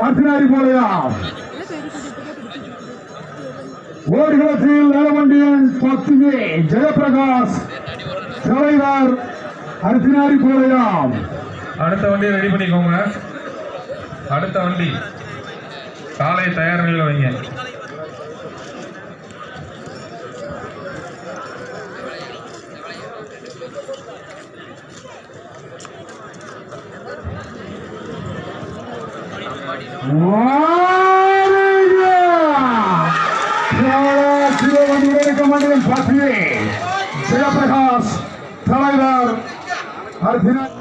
அர்த்தநாரி போலையா ஓடுகளத்தில் நலவண்டியன் 10 ஜெயபிரகாஷ் தலைவர் அர்த்தநாரி போலையா. அடுத்த வண்டியை ரெடி பண்ணிக்கோங்க. அடுத்த வண்டி காலை தயார் நிலையில் வைங்க. ஜெயபிரகாஷ் தலைவர் அர்த்தநாரி